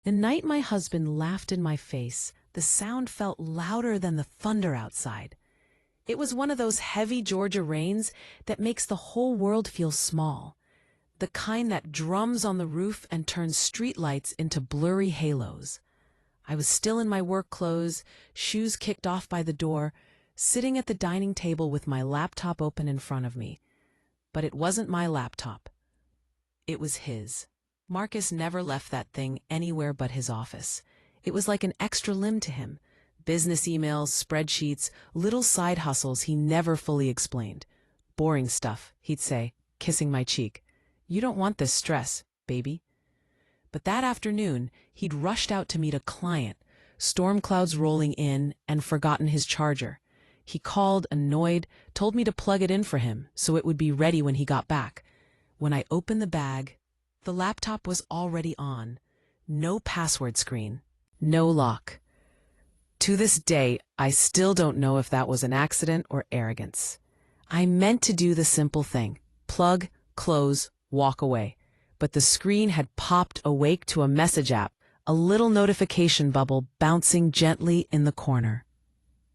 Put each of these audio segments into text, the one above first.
The night my husband laughed in my face, the sound felt louder than the thunder outside. It was one of those heavy Georgia rains that makes the whole world feel small, the kind that drums on the roof and turns streetlights into blurry halos. I was still in my work clothes, shoes kicked off by the door, sitting at the dining table with my laptop open in front of me. But it wasn't my laptop. It was his. Marcus never left that thing anywhere but his office. It was like an extra limb to him. Business emails, spreadsheets, little side hustles he never fully explained. Boring stuff, he'd say, kissing my cheek. You don't want this stress, baby. But that afternoon, he'd rushed out to meet a client, storm clouds rolling in, and forgotten his charger. He called, annoyed, told me to plug it in for him so it would be ready when he got back. When I opened the bag, the laptop was already on. No password screen. No lock. To this day, I still don't know if that was an accident or arrogance. I meant to do the simple thing. Plug, close, walk away. But the screen had popped awake to a message app, a little notification bubble bouncing gently in the corner.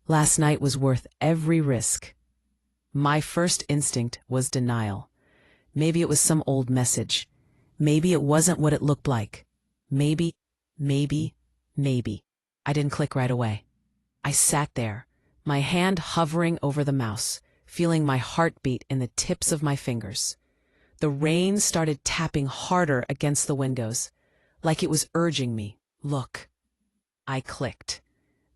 Last night was worth every risk. My first instinct was denial. Maybe it was some old message. Maybe it wasn't what it looked like. Maybe. I didn't click right away. I sat there, my hand hovering over the mouse, feeling my heartbeat in the tips of my fingers. The rain started tapping harder against the windows, like it was urging me, look. I clicked.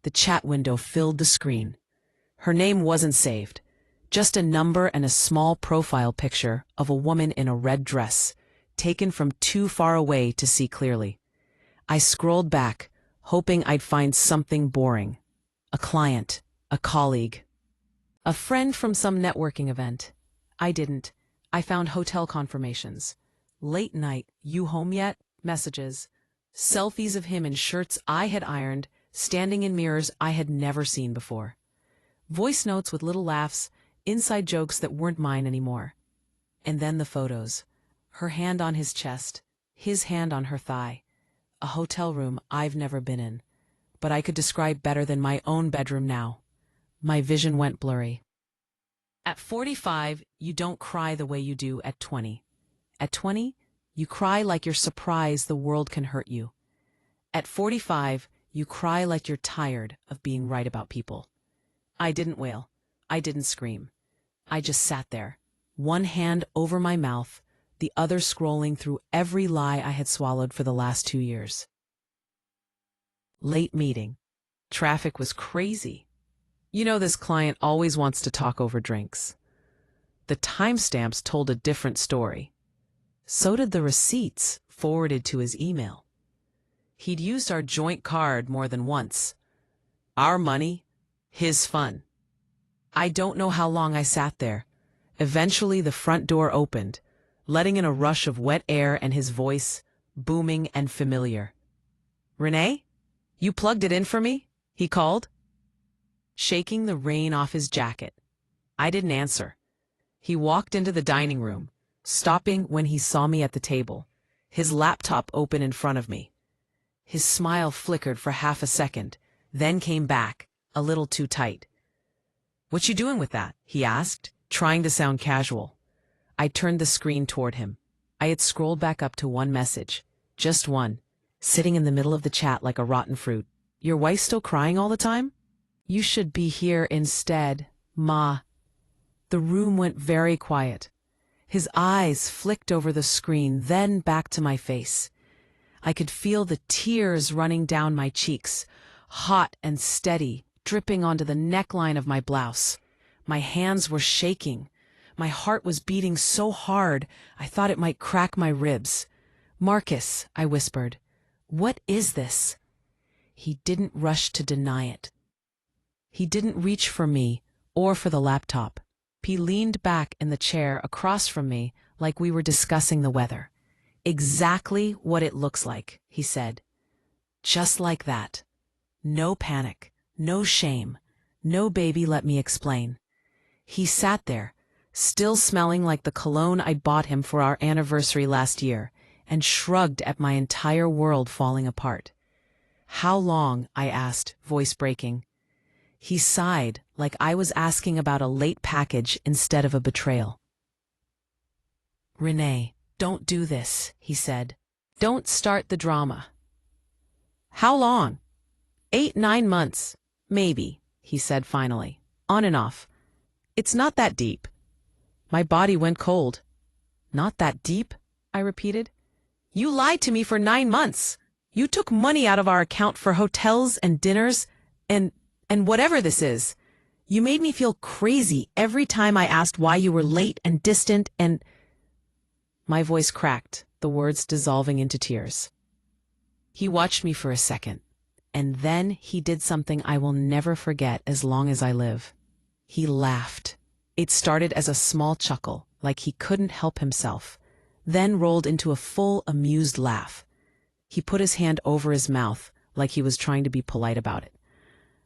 The chat window filled the screen. Her name wasn't saved, just a number and a small profile picture of a woman in a red dress, taken from too far away to see clearly. I scrolled back, hoping I'd find something boring. A client, a colleague, a friend from some networking event. I didn't. I found hotel confirmations. Late night, you home yet? Messages. Selfies of him in shirts I had ironed, standing in mirrors I had never seen before. Voice notes with little laughs, inside jokes that weren't mine anymore. And then the photos. Her hand on his chest, his hand on her thigh. A hotel room I've never been in, but I could describe better than my own bedroom now. My vision went blurry. At 45, you don't cry the way you do at 20. At 20, you cry like you're surprised the world can hurt you. At 45, you cry like you're tired of being right about people. I didn't wail. I didn't scream. I just sat there, one hand over my mouth, the other scrolling through every lie I had swallowed for the last 2 years. Late meeting. Traffic was crazy. You know this client always wants to talk over drinks. The timestamps told a different story. So did the receipts forwarded to his email. He'd used our joint card more than once. Our money, his fun. I don't know how long I sat there. Eventually the front door opened, letting in a rush of wet air and his voice, booming and familiar. Renee? You plugged it in for me? He called, shaking the rain off his jacket. I didn't answer. He walked into the dining room, stopping when he saw me at the table, his laptop open in front of me. His smile flickered for half a second, then came back, a little too tight. What you doing with that? He asked, trying to sound casual. I turned the screen toward him. I had scrolled back up to one message, just one, sitting in the middle of the chat like a rotten fruit. Your wife still crying all the time? You should be here instead, Ma. The room went very quiet. His eyes flicked over the screen, then back to my face. I could feel the tears running down my cheeks, hot and steady, dripping onto the neckline of my blouse. My hands were shaking. My heart was beating so hard I thought it might crack my ribs. Marcus, I whispered, what is this? He didn't rush to deny it. He didn't reach for me or for the laptop. He leaned back in the chair across from me like we were discussing the weather. Exactly what it looks like, he said. Just like that. No panic, no shame, no baby, let me explain. He sat there, still smelling like the cologne I'd bought him for our anniversary last year, and shrugged at my entire world falling apart. "How long?" I asked, voice breaking. He sighed, like I was asking about a late package instead of a betrayal. "Renee, don't do this," he said. "Don't start the drama." "How long?" 8, 9 months. Maybe, he said finally. On and off. "It's not that deep." My body went cold. "Not that deep?" I repeated. "You lied to me for 9 months. You took money out of our account for hotels and dinners and whatever this is. You made me feel crazy every time I asked why you were late and distant and—" My voice cracked, the words dissolving into tears. He watched me for a second, and then he did something I will never forget as long as I live. He laughed. It started as a small chuckle, like he couldn't help himself, then rolled into a full, amused laugh. He put his hand over his mouth, like he was trying to be polite about it.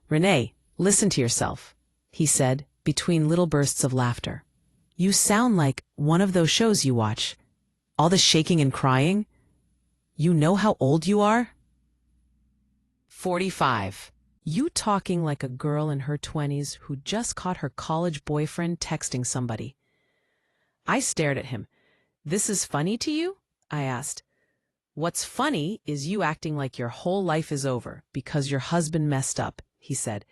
"Renee, listen to yourself," he said, between little bursts of laughter. "You sound like one of those shows you watch. All the shaking and crying. You know how old you are?" 45. You talking like a girl in her 20s who just caught her college boyfriend texting somebody. I stared at him. "This is funny to you?" I asked. "What's funny is you acting like your whole life is over because your husband messed up," he said.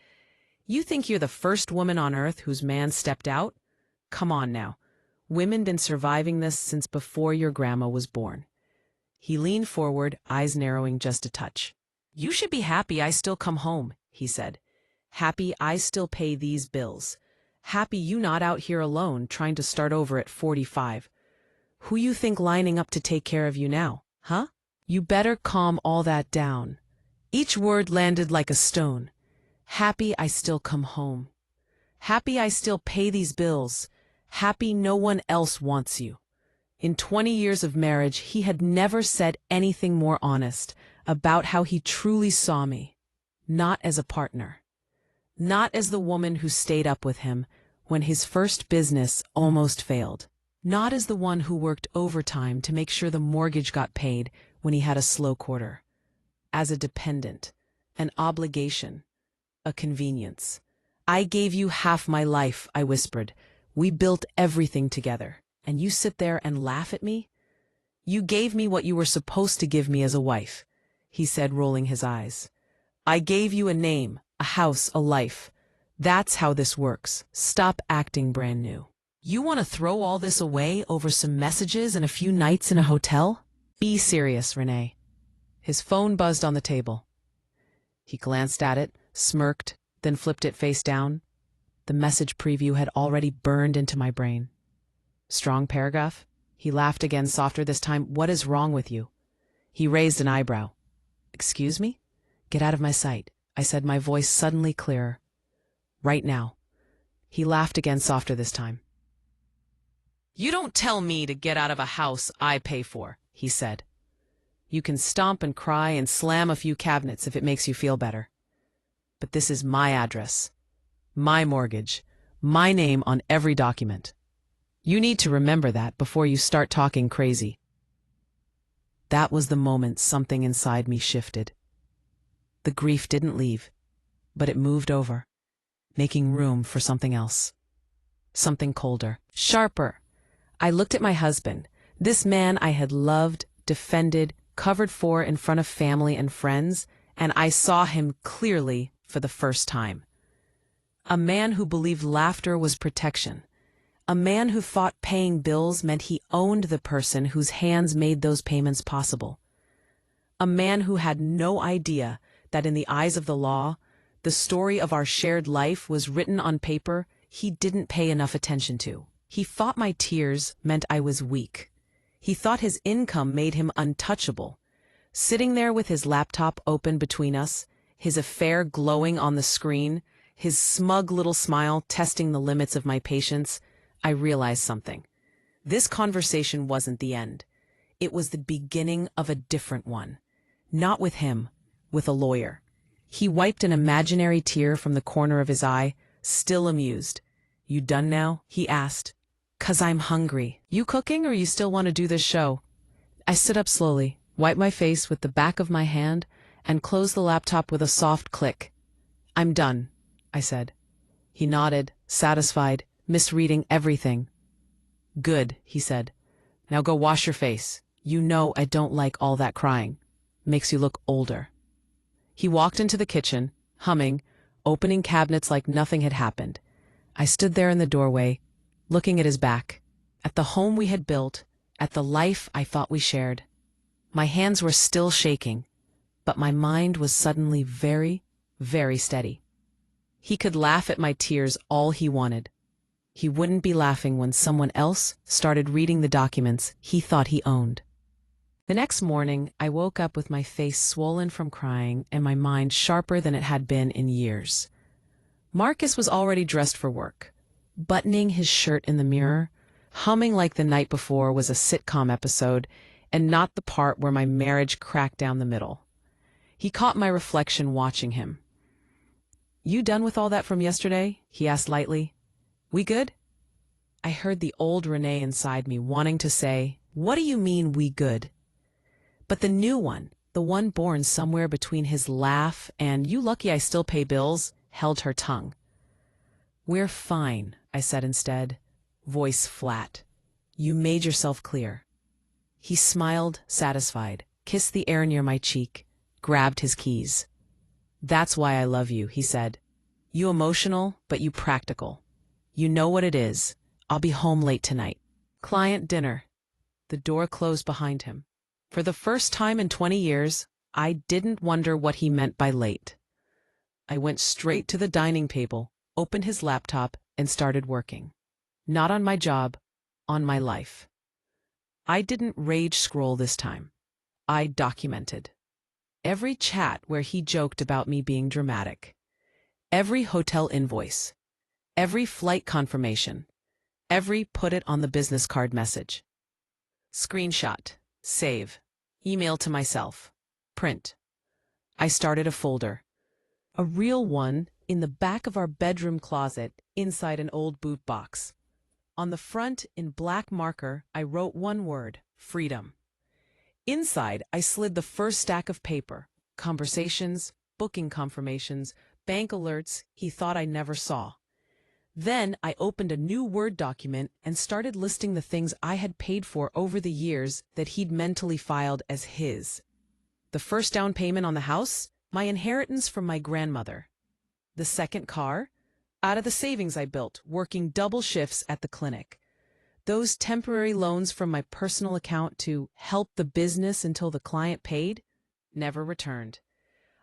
"You think you're the first woman on earth whose man stepped out? Come on now. Women been surviving this since before your grandma was born." He leaned forward, eyes narrowing just a touch. "You should be happy I still come home," he said. "Happy I still pay these bills. Happy you not out here alone trying to start over at 45. Who you think lining up to take care of you now, huh? You better calm all that down." Each word landed like a stone. Happy I still come home. Happy I still pay these bills. Happy no one else wants you. In 20 years of marriage, he had never said anything more honest about how he truly saw me. Not as a partner. Not as the woman who stayed up with him when his first business almost failed. Not as the one who worked overtime to make sure the mortgage got paid when he had a slow quarter. As a dependent, an obligation, a convenience. "I gave you half my life," I whispered. "We built everything together, and you sit there and laugh at me? You gave me what you were supposed to give me as a wife," he said, rolling his eyes. "I gave you a name, a house, a life. That's how this works. Stop acting brand new. You want to throw all this away over some messages and a few nights in a hotel? Be serious, Renee." His phone buzzed on the table. He glanced at it, smirked, then flipped it face down. The message preview had already burned into my brain. "Strong paragraph?" He laughed again, softer this time. "What is wrong with you?" He raised an eyebrow. "Excuse me?" "Get out of my sight," I said, my voice suddenly clearer. "Right now." He laughed again, softer this time. "You don't tell me to get out of a house I pay for," he said. "You can stomp and cry and slam a few cabinets if it makes you feel better. But this is my address, my mortgage, my name on every document. You need to remember that before you start talking crazy." That was the moment something inside me shifted. The grief didn't leave, but it moved over, making room for something else. Something colder, sharper. I looked at my husband, this man I had loved, defended, covered for in front of family and friends, and I saw him clearly for the first time. A man who believed laughter was protection. A man who thought paying bills meant he owned the person whose hands made those payments possible. A man who had no idea that in the eyes of the law, the story of our shared life was written on paper he didn't pay enough attention to. He thought my tears meant I was weak. He thought his income made him untouchable. Sitting there with his laptop open between us, his affair glowing on the screen, his smug little smile testing the limits of my patience, I realized something. This conversation wasn't the end. It was the beginning of a different one. Not with him, with a lawyer. He wiped an imaginary tear from the corner of his eye, still amused. "You done now?" he asked. "'Cause I'm hungry. You cooking or you still want to do this show?" I stood up slowly, wiped my face with the back of my hand, and closed the laptop with a soft click. "I'm done," I said. He nodded, satisfied, misreading everything. "Good," he said. "Now go wash your face. You know I don't like all that crying. Makes you look older." He walked into the kitchen, humming, opening cabinets like nothing had happened. I stood there in the doorway, looking at his back, at the home we had built, at the life I thought we shared. My hands were still shaking, but my mind was suddenly very, very steady. He could laugh at my tears all he wanted. He wouldn't be laughing when someone else started reading the documents he thought he owned. The next morning, I woke up with my face swollen from crying and my mind sharper than it had been in years. Marcus was already dressed for work, buttoning his shirt in the mirror, humming like the night before was a sitcom episode and not the part where my marriage cracked down the middle. He caught my reflection watching him. "You done with all that from yesterday?" he asked lightly. "We good?" I heard the old Renee inside me wanting to say, "What do you mean, we good?" But the new one, the one born somewhere between his laugh and "you lucky I still pay bills," held her tongue. "We're fine," I said instead, voice flat. "You made yourself clear." He smiled, satisfied, kissed the air near my cheek, grabbed his keys. "That's why I love you," he said. "You emotional, but you practical. You know what it is. I'll be home late tonight. Client dinner." The door closed behind him. For the first time in 20 years, I didn't wonder what he meant by late. I went straight to the dining table, opened his laptop, and started working. Not on my job, on my life. I didn't rage scroll this time. I documented. Every chat where he joked about me being dramatic. Every hotel invoice. Every flight confirmation. Every put it on the business card message. Screenshot. Save. Email to myself. Print. I started a folder. A real one in the back of our bedroom closet inside an old boot box. On the front, in black marker, I wrote one word: freedom. Inside, I slid the first stack of paper, conversations, booking confirmations, bank alerts he thought I never saw. Then I opened a new Word document and started listing the things I had paid for over the years that he'd mentally filed as his. The first down payment on the house, my inheritance from my grandmother. The second car, out of the savings I built, working double shifts at the clinic. Those temporary loans from my personal account to help the business until the client paid, never returned.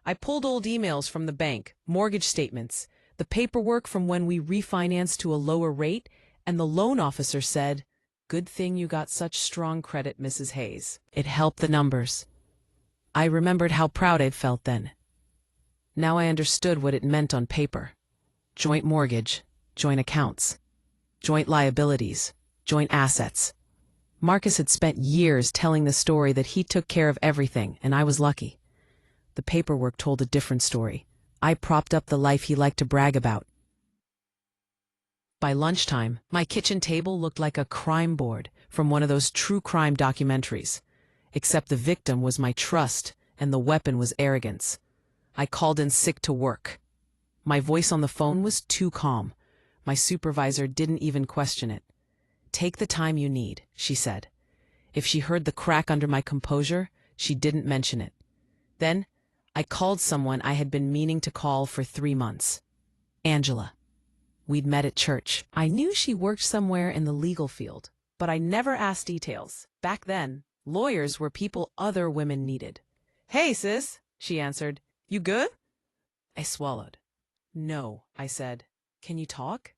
I pulled old emails from the bank, mortgage statements, the paperwork from when we refinanced to a lower rate, and the loan officer said, "Good thing you got such strong credit, Mrs. Hayes. It helped the numbers." I remembered how proud I'd felt then. Now I understood what it meant on paper. Joint mortgage, joint accounts, joint liabilities, joint assets. Marcus had spent years telling the story that he took care of everything, and I was lucky. The paperwork told a different story. I propped up the life he liked to brag about. By lunchtime, my kitchen table looked like a crime board from one of those true crime documentaries. Except the victim was my trust, and the weapon was arrogance. I called in sick to work. My voice on the phone was too calm. My supervisor didn't even question it. "Take the time you need," she said. If she heard the crack under my composure, she didn't mention it. Then, I called someone I had been meaning to call for 3 months. Angela. We'd met at church. I knew she worked somewhere in the legal field, but I never asked details. Back then, lawyers were people other women needed. "Hey, sis," she answered. "You good?" I swallowed. "No," I said. "Can you talk?"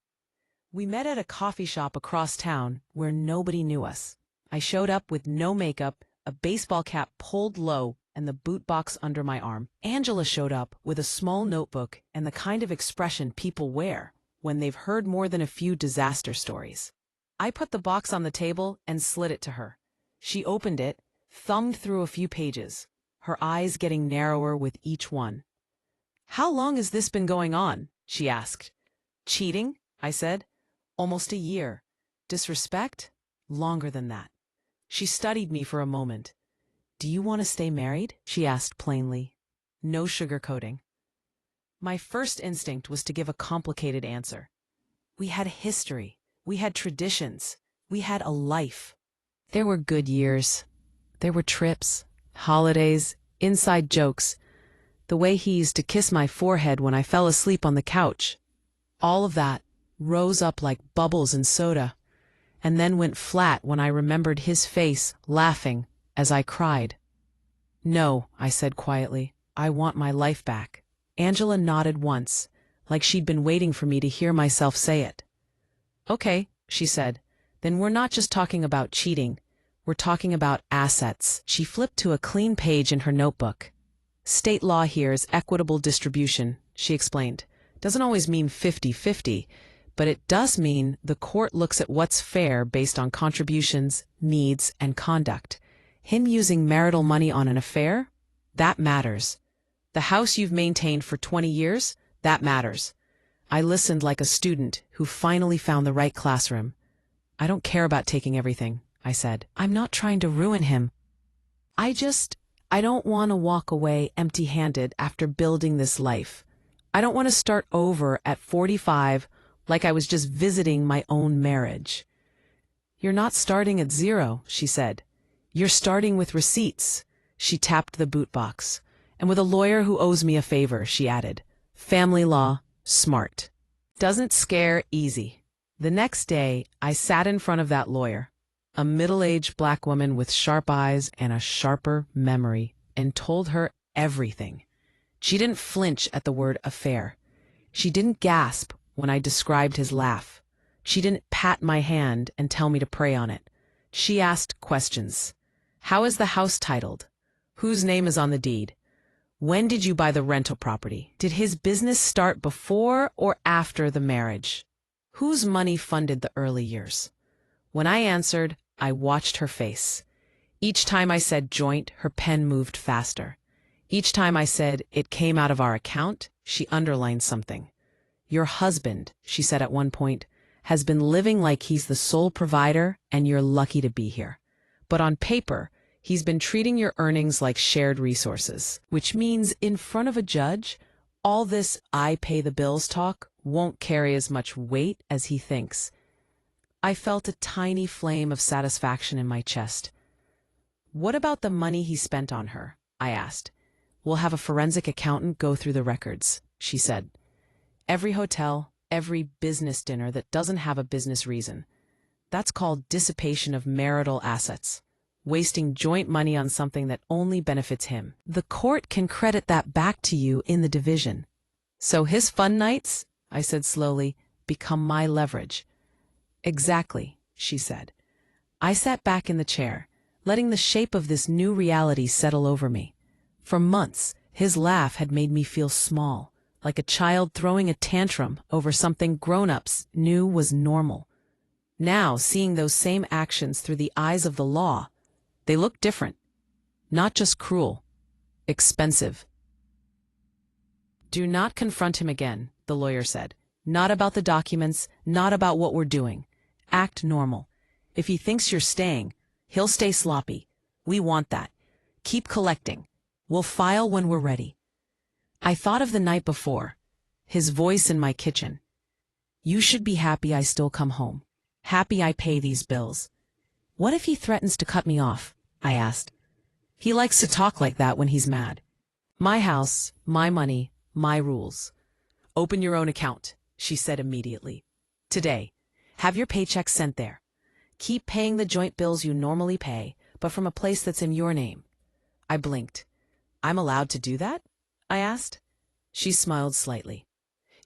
We met at a coffee shop across town where nobody knew us. I showed up with no makeup, a baseball cap pulled low, and the boot box under my arm. Angela showed up with a small notebook and the kind of expression people wear when they've heard more than a few disaster stories. I put the box on the table and slid it to her. She opened it, thumbed through a few pages, her eyes getting narrower with each one. "How long has this been going on?" she asked. "Cheating?" I said. "Almost a year. Disrespect? Longer than that." She studied me for a moment. "Do you want to stay married?" she asked plainly. No sugarcoating. My first instinct was to give a complicated answer. We had history. We had traditions. We had a life. There were good years. There were trips, holidays, inside jokes, the way he used to kiss my forehead when I fell asleep on the couch. All of that rose up like bubbles in soda, and then went flat when I remembered his face laughing as I cried. "No," I said quietly, "I want my life back." Angela nodded once, like she'd been waiting for me to hear myself say it. "Okay," she said, "then we're not just talking about cheating. We're talking about assets." She flipped to a clean page in her notebook. "State law here is equitable distribution," she explained. "Doesn't always mean 50-50, but it does mean the court looks at what's fair based on contributions, needs, and conduct. Him using marital money on an affair? That matters. The house you've maintained for 20 years? That matters." I listened like a student who finally found the right classroom. "I don't care about taking everything," I said. "I'm not trying to ruin him. I don't want to walk away empty-handed after building this life. I don't want to start over at 45 like I was just visiting my own marriage." "You're not starting at zero," she said. "You're starting with receipts." She tapped the boot box. "And with a lawyer who owes me a favor," she added. "Family law, smart. Doesn't scare easy." The next day, I sat in front of that lawyer, a middle-aged black woman with sharp eyes and a sharper memory, and told her everything. She didn't flinch at the word affair. She didn't gasp when I described his laugh. She didn't pat my hand and tell me to pray on it. She asked questions. "How is the house titled? Whose name is on the deed? When did you buy the rental property? Did his business start before or after the marriage? Whose money funded the early years?" When I answered, I watched her face. Each time I said joint, her pen moved faster. Each time I said it came out of our account, she underlined something. "Your husband," she said at one point, "has been living like he's the sole provider and you're lucky to be here. But on paper, he's been treating your earnings like shared resources, which means in front of a judge, all this 'I pay the bills' talk won't carry as much weight as he thinks." I felt a tiny flame of satisfaction in my chest. "What about the money he spent on her?" I asked. "We'll have a forensic accountant go through the records," she said. "Every hotel, every business dinner that doesn't have a business reason. That's called dissipation of marital assets. Wasting joint money on something that only benefits him. The court can credit that back to you in the division." "So his fun nights," I said slowly, "become my leverage." "Exactly," she said. I sat back in the chair, letting the shape of this new reality settle over me. For months, his laugh had made me feel small, like a child throwing a tantrum over something grown-ups knew was normal. Now, seeing those same actions through the eyes of the law, they looked different. Not just cruel, expensive. "Do not confront him again," the lawyer said. "Not about the documents, not about what we're doing. Act normal. If he thinks you're staying, he'll stay sloppy. We want that. Keep collecting. We'll file when we're ready." I thought of the night before, his voice in my kitchen. "You should be happy I still come home. Happy I pay these bills." "What if he threatens to cut me off?" I asked. "He likes to talk like that when he's mad." "My house, my money, my rules. Open your own account," she said immediately. "Today. Have your paycheck sent there. Keep paying the joint bills you normally pay, but from a place that's in your name." I blinked. "I'm allowed to do that?" I asked. She smiled slightly.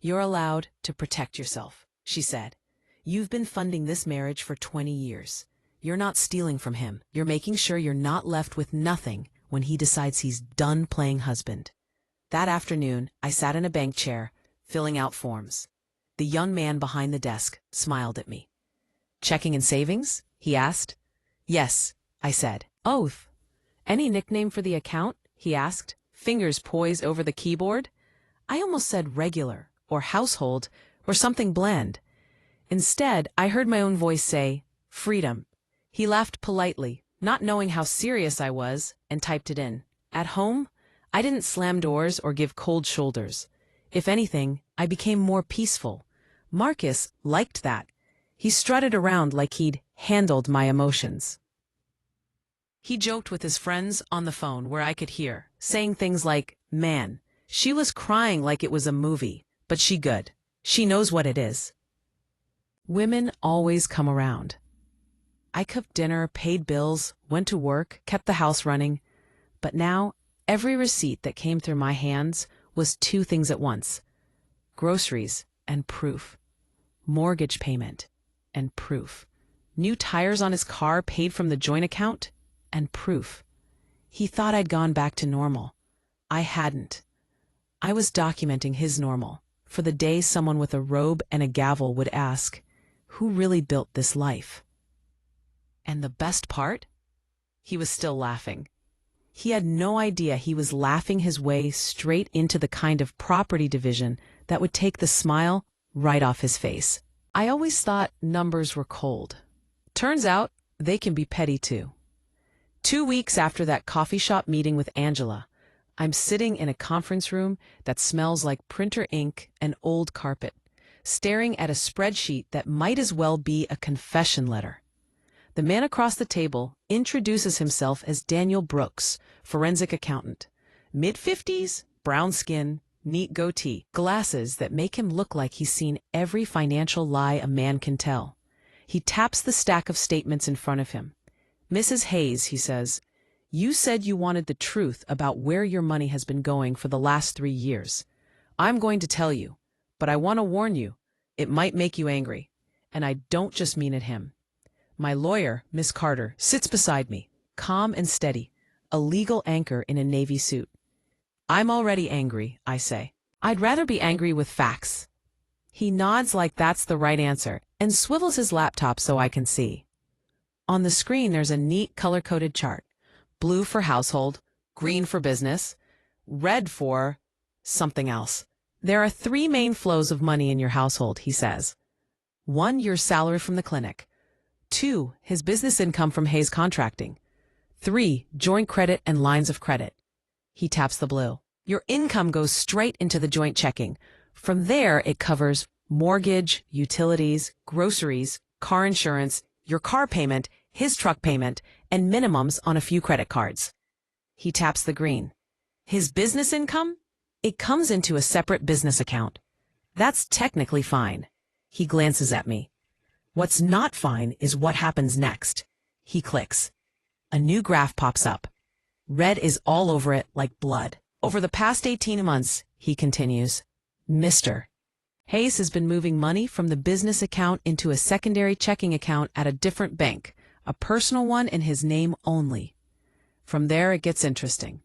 "You're allowed to protect yourself," she said. "You've been funding this marriage for 20 years. You're not stealing from him. You're making sure you're not left with nothing when he decides he's done playing husband." That afternoon, I sat in a bank chair, filling out forms. The young man behind the desk smiled at me. "Checking and savings?" he asked. "Yes," I said. "Oath. Any nickname for the account?" he asked, fingers poised over the keyboard. I almost said regular, or household, or something bland. Instead, I heard my own voice say, "Freedom." He laughed politely, not knowing how serious I was, and typed it in. At home, I didn't slam doors or give cold shoulders. If anything, I became more peaceful. Marcus liked that. He strutted around like he'd handled my emotions. He joked with his friends on the phone where I could hear, saying things like, "Man, Sheila's crying like it was a movie, but she good. She knows what it is." Women always come around. I cooked dinner, paid bills, went to work, kept the house running. But now, every receipt that came through my hands was two things at once: groceries and proof, mortgage payment and proof, new tires on his car paid from the joint account and proof. He thought I'd gone back to normal. I hadn't. I was documenting his normal for the day someone with a robe and a gavel would ask, "Who really built this life?" And the best part? He was still laughing. He had no idea he was laughing his way straight into the kind of property division that would take the smile right off his face. I always thought numbers were cold. Turns out they can be petty too. 2 weeks after that coffee shop meeting with Angela, I'm sitting in a conference room that smells like printer ink and old carpet, staring at a spreadsheet that might as well be a confession letter. The man across the table introduces himself as Daniel Brooks, forensic accountant. Mid-50s, brown skin, neat goatee, glasses that make him look like he's seen every financial lie a man can tell. He taps the stack of statements in front of him. "Mrs. Hayes," he says, "you said you wanted the truth about where your money has been going for the last 3 years. I'm going to tell you, but I want to warn you, it might make you angry. And I don't just mean at him. My lawyer, Miss Carter, sits beside me, calm and steady, a legal anchor in a navy suit. I'm already angry, I say. I'd rather be angry with facts." He nods like that's the right answer and swivels his laptop so I can see. On the screen, there's a neat color-coded chart. Blue for household, green for business, red for something else. There are 3 main flows of money in your household, he says. 1, your salary from the clinic. 2, his business income from Hayes Contracting. 3, joint credit and lines of credit. He taps the blue. Your income goes straight into the joint checking. From there, it covers mortgage, utilities, groceries, car insurance, your car payment, his truck payment, and minimums on a few credit cards. He taps the green. His business income? It comes into a separate business account. That's technically fine. He glances at me. What's not fine is what happens next. He clicks. A new graph pops up. Red is all over it like blood. Over the past 18 months, he continues, Mr. Hayes has been moving money from the business account into a secondary checking account at a different bank, a personal one in his name only. From there, it gets interesting.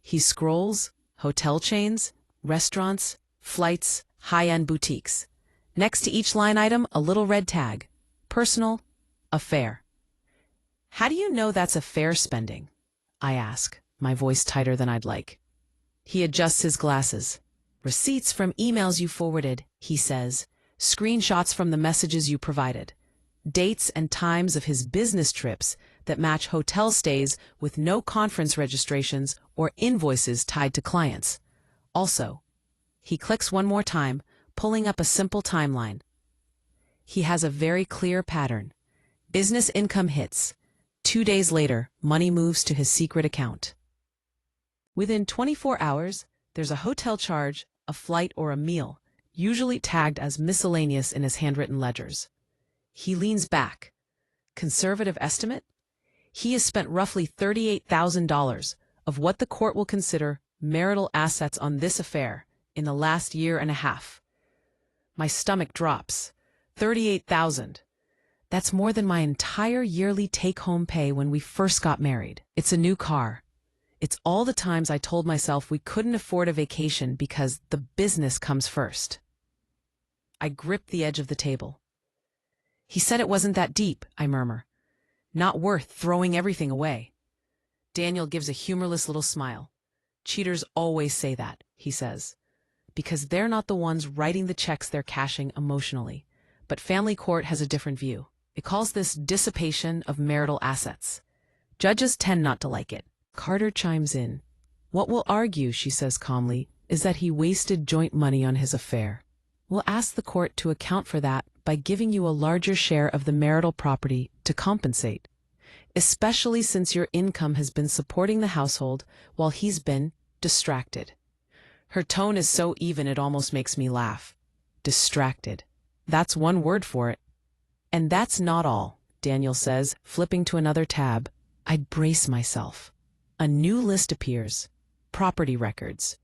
He scrolls, hotel chains, restaurants, flights, high-end boutiques. Next to each line item, a little red tag. Personal, affair. How do you know that's affair spending? I ask, my voice tighter than I'd like. He adjusts his glasses. Receipts from emails you forwarded, he says. Screenshots from the messages you provided. Dates and times of his business trips that match hotel stays with no conference registrations or invoices tied to clients. Also, he clicks one more time, pulling up a simple timeline. He has a very clear pattern. Business income hits. 2 days later, money moves to his secret account. Within 24 hours, there's a hotel charge, a flight, or a meal, usually tagged as miscellaneous in his handwritten ledgers. He leans back. Conservative estimate? He has spent roughly $38,000 of what the court will consider marital assets on this affair in the last year and a half. My stomach drops. $38,000. That's more than my entire yearly take-home pay when we first got married. It's a new car. It's all the times I told myself we couldn't afford a vacation because the business comes first. I grip the edge of the table. He said it wasn't that deep, I murmur. Not worth throwing everything away. Daniel gives a humorless little smile. Cheaters always say that, he says, because they're not the ones writing the checks they're cashing emotionally. But family court has a different view. It calls this dissipation of marital assets. Judges tend not to like it. Carter chimes in. What we'll argue, she says calmly, is that he wasted joint money on his affair. We'll ask the court to account for that by giving you a larger share of the marital property to compensate, especially since your income has been supporting the household while he's been distracted. Her tone is so even it almost makes me laugh. Distracted. That's one word for it. And that's not all, Daniel says, flipping to another tab. I'd brace myself. A new list appears. Property records.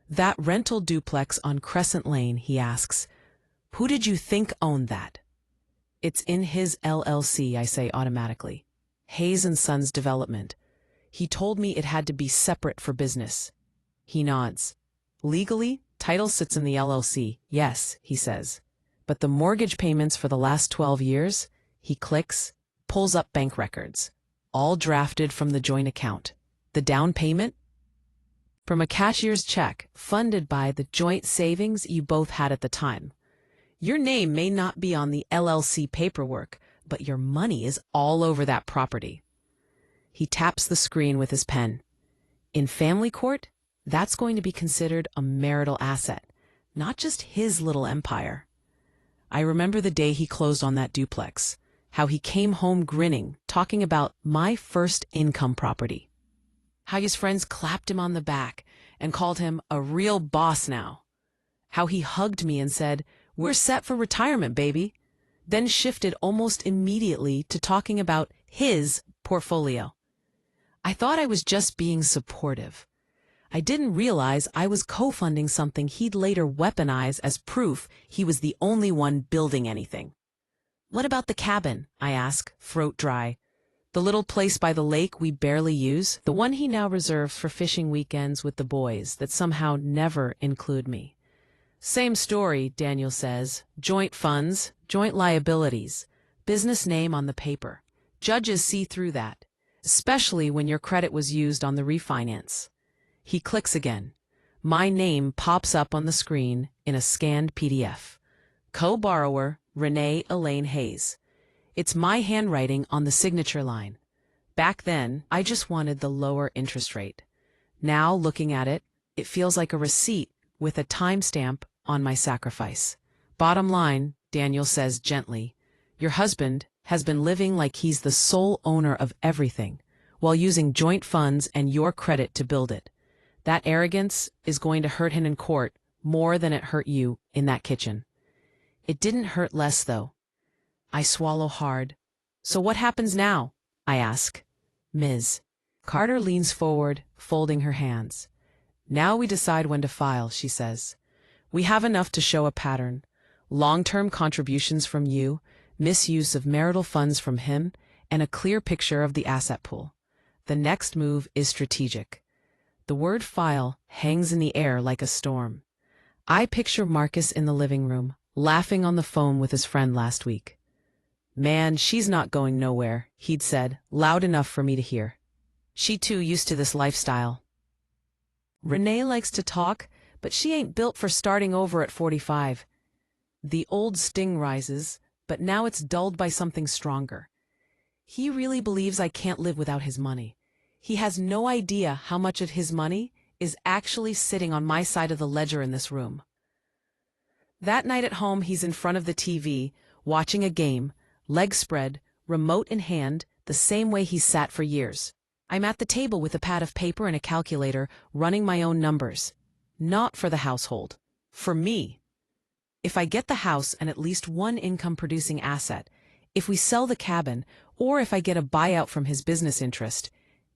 That rental duplex on Crescent Lane, he asks. Who did you think owned that? It's in his LLC, I say automatically. Hayes and Sons Development. He told me it had to be separate for business. He nods. Legally, title sits in the LLC, yes, he says. But the mortgage payments for the last 12 years, he clicks, pulls up bank records, all drafted from the joint account. The down payment? From a cashier's check, funded by the joint savings you both had at the time. Your name may not be on the LLC paperwork, but your money is all over that property. He taps the screen with his pen. In family court, that's going to be considered a marital asset, not just his little empire. I remember the day he closed on that duplex, how he came home grinning, talking about my first income property. How his friends clapped him on the back and called him a real boss now. How he hugged me and said, "We're set for retirement, baby." Then shifted almost immediately to talking about his portfolio. I thought I was just being supportive. I didn't realize I was co-funding something he'd later weaponize as proof he was the only one building anything. What about the cabin? I ask, throat dry. The little place by the lake we barely use, the one he now reserves for fishing weekends with the boys that somehow never include me. Same story, Daniel says. Joint funds, joint liabilities, business name on the paper. Judges see through that, especially when your credit was used on the refinance. He clicks again. My name pops up on the screen in a scanned PDF. Co-borrower, Renee Elaine Hayes. It's my handwriting on the signature line. Back then, I just wanted the lower interest rate. Now, looking at it, it feels like a receipt with a timestamp on my sacrifice. Bottom line, Daniel says gently, your husband has been living like he's the sole owner of everything, while using joint funds and your credit to build it. That arrogance is going to hurt him in court more than it hurt you in that kitchen. It didn't hurt less, though. I swallow hard. So what happens now? I ask. Ms. Carter leans forward, folding her hands. Now we decide when to file, she says. We have enough to show a pattern. Long-term contributions from you, misuse of marital funds from him, and a clear picture of the asset pool. The next move is strategic. The word file hangs in the air like a storm. I picture Marcus in the living room, laughing on the phone with his friend last week. Man, she's not going nowhere, he'd said, loud enough for me to hear. She too used to this lifestyle. Renee likes to talk, but she ain't built for starting over at 45. The old sting rises, but now it's dulled by something stronger. He really believes I can't live without his money. He has no idea how much of his money is actually sitting on my side of the ledger in this room. That night at home, he's in front of the TV, watching a game, legs spread, remote in hand, the same way he's sat for years. I'm at the table with a pad of paper and a calculator, running my own numbers. Not for the household. For me. If I get the house and at least one income-producing asset, if we sell the cabin, or if I get a buyout from his business interest,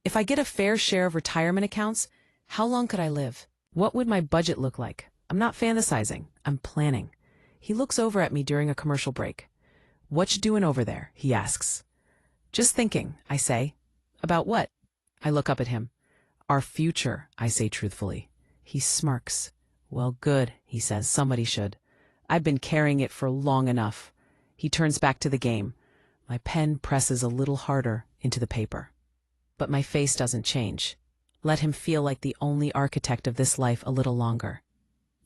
if I get a fair share of retirement accounts, how long could I live? What would my budget look like? I'm not fantasizing. I'm planning. He looks over at me during a commercial break. What you doing over there? He asks. Just thinking, I say. About what? I look up at him. Our future, I say truthfully. He smirks. Well, good, he says. Somebody should. I've been carrying it for long enough. He turns back to the game. My pen presses a little harder into the paper. But my face doesn't change. Let him feel like the only architect of this life a little longer.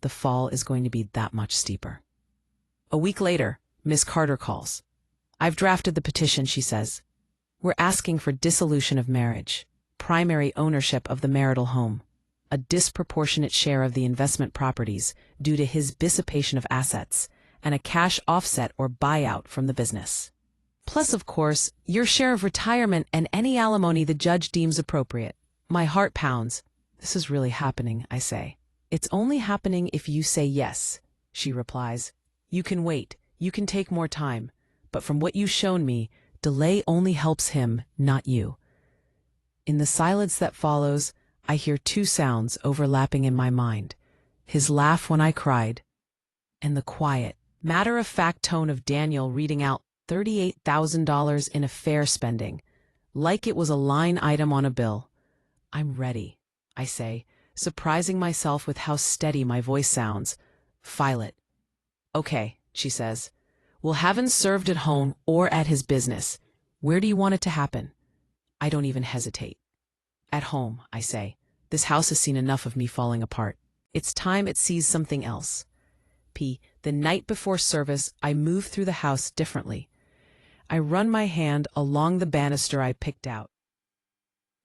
The fall is going to be that much steeper. A week later, Miss Carter calls. I've drafted the petition, she says. We're asking for dissolution of marriage, primary ownership of the marital home, a disproportionate share of the investment properties due to his dissipation of assets, and a cash offset or buyout from the business. Plus, of course, your share of retirement and any alimony the judge deems appropriate. My heart pounds. This is really happening, I say. It's only happening if you say yes, she replies. You can wait, you can take more time, but from what you've shown me, delay only helps him, not you. In the silence that follows, I hear two sounds overlapping in my mind. His laugh when I cried, and the quiet, matter-of-fact tone of Daniel reading out $38,000 in affair spending, like it was a line item on a bill. I'm ready, I say, surprising myself with how steady my voice sounds. File it. Okay, she says. We'll have him served at home or at his business. Where do you want it to happen? I don't even hesitate. At home, I say. This house has seen enough of me falling apart. It's time it sees something else. The night before service, I move through the house differently. I run my hand along the banister I picked out.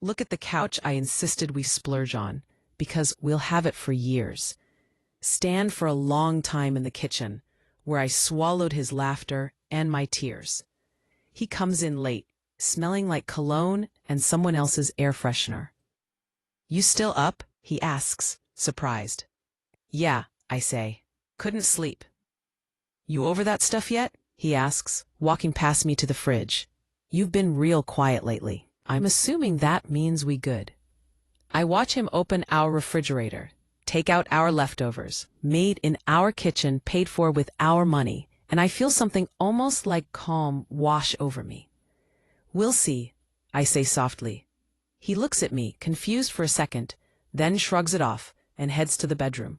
Look at the couch I insisted we splurge on, because we'll have it for years. Stand for a long time in the kitchen, where I swallowed his laughter and my tears. He comes in late, smelling like cologne and someone else's air freshener. You still up? He asks, surprised. Yeah, I say. Couldn't sleep. You over that stuff yet? He asks, walking past me to the fridge. You've been real quiet lately. I'm assuming that means we good. I watch him open our refrigerator, take out our leftovers, made in our kitchen, paid for with our money, and I feel something almost like calm wash over me. We'll see, I say softly. He looks at me, confused for a second, then shrugs it off and heads to the bedroom.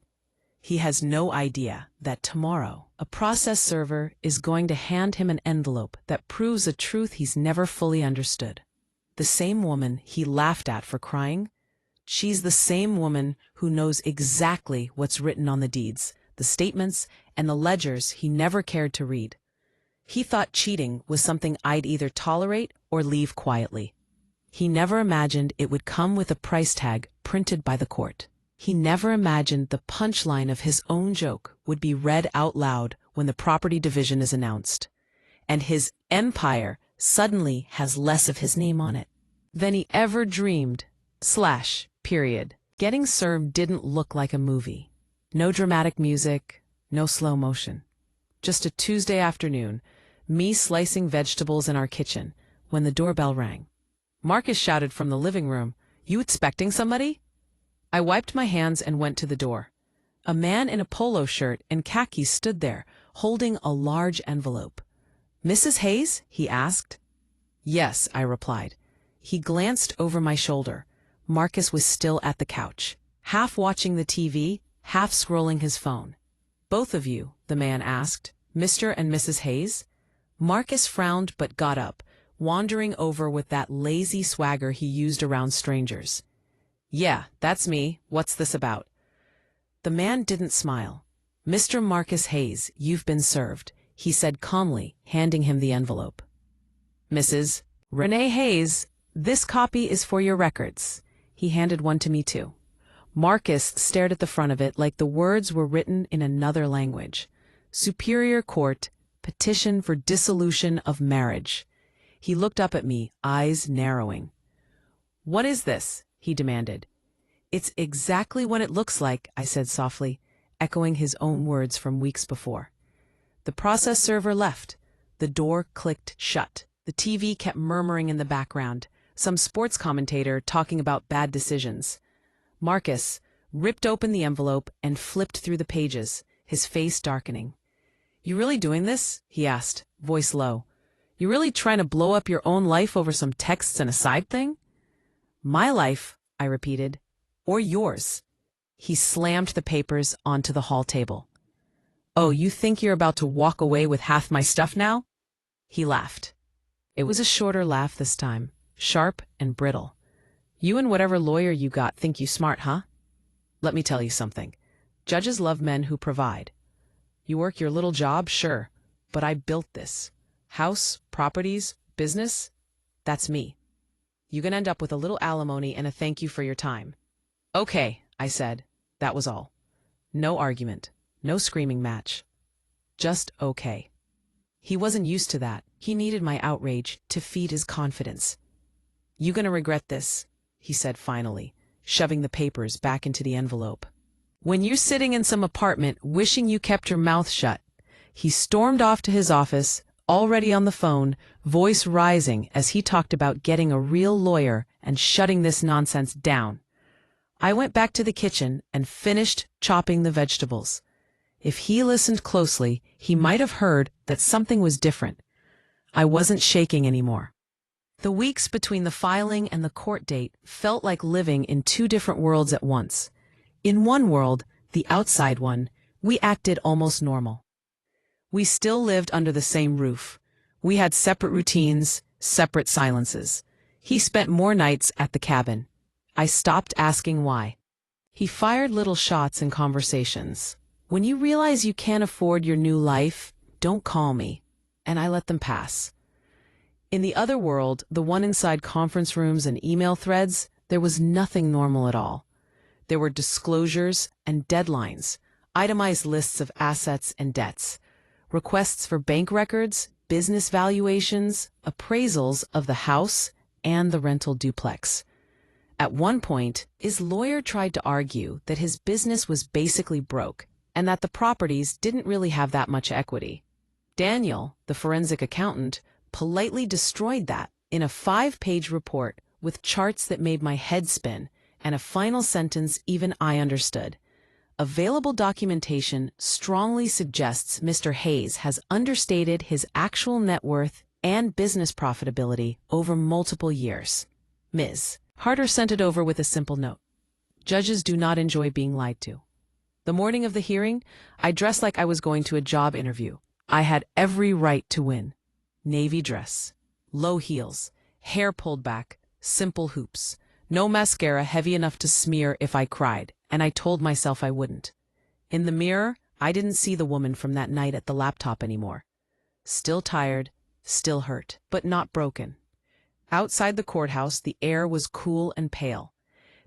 He has no idea that tomorrow a process server is going to hand him an envelope that proves a truth he's never fully understood. The same woman he laughed at for crying, she's the same woman who knows exactly what's written on the deeds, the statements, and the ledgers he never cared to read. He thought cheating was something I'd either tolerate or leave quietly. He never imagined it would come with a price tag printed by the court. He never imagined the punchline of his own joke would be read out loud when the property division is announced, and his empire suddenly has less of his name on it than he ever dreamed. Period. Getting served didn't look like a movie. No dramatic music, no slow motion. Just a Tuesday afternoon, me slicing vegetables in our kitchen, when the doorbell rang. Marcus shouted from the living room, "You expecting somebody?" I wiped my hands and went to the door. A man in a polo shirt and khakis stood there, holding a large envelope. "Mrs. Hayes?" he asked. "Yes," I replied. He glanced over my shoulder. Marcus was still at the couch, half watching the TV, half scrolling his phone. "Both of you?" the man asked. "Mr. and Mrs. Hayes?" Marcus frowned but got up, wandering over with that lazy swagger he used around strangers. "Yeah, that's me. What's this about?" The man didn't smile. "Mr. Marcus Hayes, you've been served," he said calmly, handing him the envelope. "Mrs. Renee Hayes, this copy is for your records." He handed one to me too. Marcus stared at the front of it like the words were written in another language. Superior Court, petition for dissolution of marriage. He looked up at me, eyes narrowing. "What is this?" he demanded. "It's exactly what it looks like," I said softly, echoing his own words from weeks before. The process server left. The door clicked shut. The TV kept murmuring in the background, some sports commentator talking about bad decisions. Marcus ripped open the envelope and flipped through the pages, his face darkening. "You really doing this?" he asked, voice low. "You really trying to blow up your own life over some texts and a side thing?" "My life," I repeated. "Or yours?" He slammed the papers onto the hall table. "Oh, you think you're about to walk away with half my stuff now?" He laughed. It was a shorter laugh this time, sharp and brittle. "You and whatever lawyer you got think you smart, huh? Let me tell you something. Judges love men who provide. You work your little job, sure, but I built this. House, properties, business. That's me. You can end up with a little alimony and a thank you for your time. Okay, I said. That was all. No argument. No screaming match. Just okay. He wasn't used to that. He needed my outrage to feed his confidence. "You gonna regret this," he said finally, shoving the papers back into the envelope. "When you're sitting in some apartment wishing you kept your mouth shut." He stormed off to his office, already on the phone, voice rising as he talked about getting a real lawyer and shutting this nonsense down. I went back to the kitchen and finished chopping the vegetables. If he listened closely, he might have heard that something was different. I wasn't shaking anymore. The weeks between the filing and the court date felt like living in two different worlds at once. In one world, the outside one, we acted almost normal. We still lived under the same roof. We had separate routines, separate silences. He spent more nights at the cabin. I stopped asking why. He fired little shots in conversations. "When you realize you can't afford your new life, don't call me." And I let them pass. In the other world, the one inside conference rooms and email threads, there was nothing normal at all. There were disclosures and deadlines, itemized lists of assets and debts, requests for bank records, business valuations, appraisals of the house and the rental duplex. At one point, his lawyer tried to argue that his business was basically broke and that the properties didn't really have that much equity. Daniel, the forensic accountant, politely destroyed that in a 5-page report with charts that made my head spin and a final sentence even I understood. Available documentation strongly suggests Mr. Hayes has understated his actual net worth and business profitability over multiple years. Ms. Harder sent it over with a simple note. Judges do not enjoy being lied to. The morning of the hearing, I dressed like I was going to a job interview. I had every right to win. Navy dress, low heels, hair pulled back, simple hoops, no mascara heavy enough to smear if I cried, and I told myself I wouldn't. In the mirror, I didn't see the woman from that night at the laptop anymore. Still tired, still hurt, but not broken. Outside the courthouse, the air was cool and pale.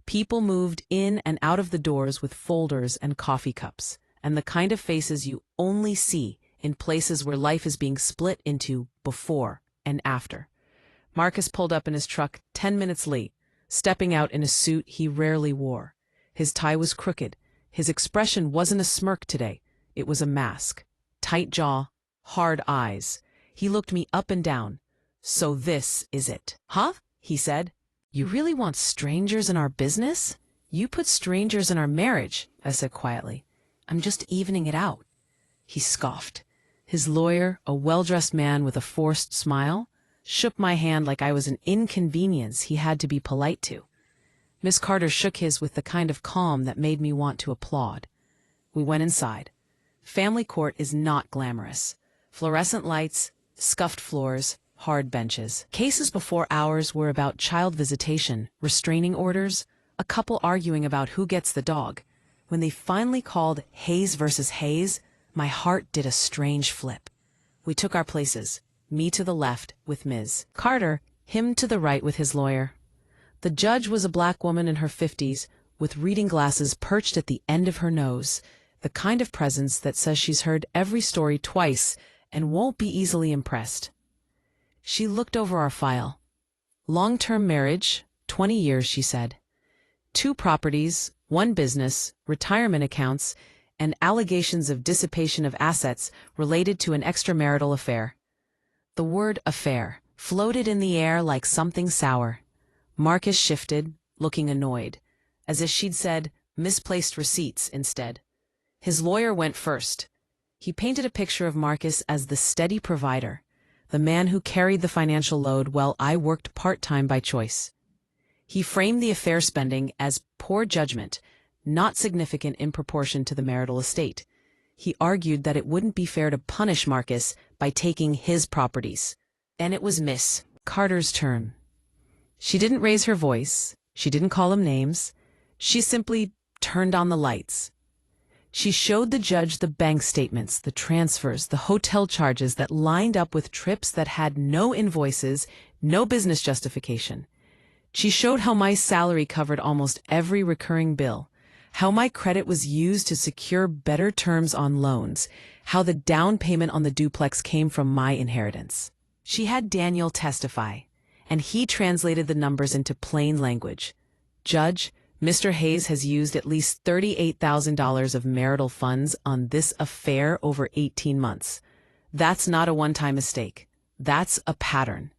People moved in and out of the doors with folders and coffee cups, and the kind of faces you only see in places where life is being split into before and after. Marcus pulled up in his truck 10 minutes late, stepping out in a suit he rarely wore. His tie was crooked. His expression wasn't a smirk today. It was a mask. Tight jaw, hard eyes. He looked me up and down. "So this is it." "Huh?" he said. "You really want strangers in our business?" "You put strangers in our marriage," I said quietly. "I'm just evening it out." He scoffed. His lawyer, a well-dressed man with a forced smile, shook my hand like I was an inconvenience he had to be polite to. Miss Carter shook his with the kind of calm that made me want to applaud. We went inside. Family court is not glamorous. Fluorescent lights, scuffed floors, hard benches. Cases before ours were about child visitation, restraining orders, a couple arguing about who gets the dog. When they finally called Hayes versus Hayes, my heart did a strange flip. We took our places, me to the left with Ms. Carter, him to the right with his lawyer. The judge was a black woman in her 50s, with reading glasses perched at the end of her nose, the kind of presence that says she's heard every story twice and won't be easily impressed. She looked over our file. Long-term marriage, 20 years, she said. 2 properties, 1 business, retirement accounts, and allegations of dissipation of assets related to an extramarital affair. The word affair floated in the air like something sour. Marcus shifted, looking annoyed, as if she'd said misplaced receipts instead. His lawyer went first. He painted a picture of Marcus as the steady provider, the man who carried the financial load while I worked part-time by choice. He framed the affair spending as poor judgment, not significant in proportion to the marital estate. He argued that it wouldn't be fair to punish Marcus by taking his properties. And it was Miss Carter's turn. She didn't raise her voice. She didn't call him names. She simply turned on the lights. She showed the judge the bank statements, the transfers, the hotel charges that lined up with trips that had no invoices, No business justification. She showed how my salary covered almost every recurring bill, how my credit was used to secure better terms on loans, how the down payment on the duplex came from my inheritance. She had Daniel testify, and he translated the numbers into plain language. Judge, Mr. Hayes has used at least $38,000 of marital funds on this affair over 18 months. That's not a one-time mistake. That's a pattern.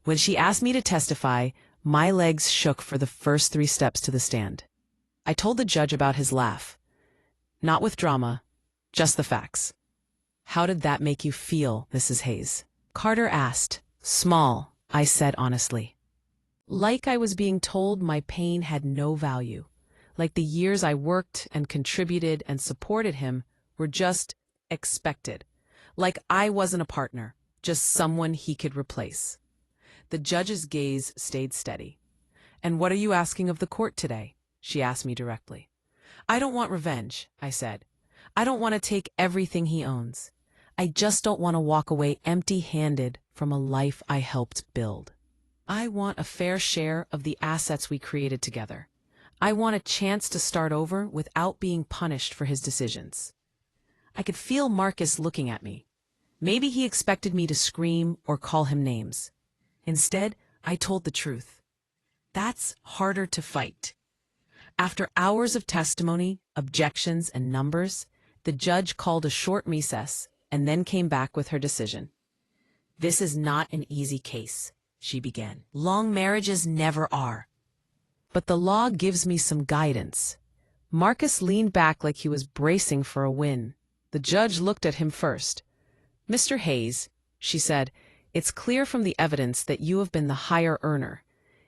When she asked me to testify, my legs shook for the first 3 steps to the stand. I told the judge about his laugh. Not with drama, just the facts. How did that make you feel, Mrs. Hayes? Carter asked. Small, I said honestly. Like I was being told my pain had no value. Like the years I worked and contributed and supported him were just expected. Like I wasn't a partner, just someone he could replace. The judge's gaze stayed steady. And what are you asking of the court today? She asked me directly. I don't want revenge, I said. I don't want to take everything he owns. I just don't want to walk away empty-handed from a life I helped build. I want a fair share of the assets we created together. I want a chance to start over without being punished for his decisions. I could feel Marcus looking at me. Maybe he expected me to scream or call him names. Instead, I told the truth. That's harder to fight. After hours of testimony, objections, and numbers, the judge called a short recess and then came back with her decision. This is not an easy case, she began. Long marriages never are. But the law gives me some guidance. Marcus leaned back like he was bracing for a win. The judge looked at him first. Mr. Hayes, she said, it's clear from the evidence that you have been the higher earner.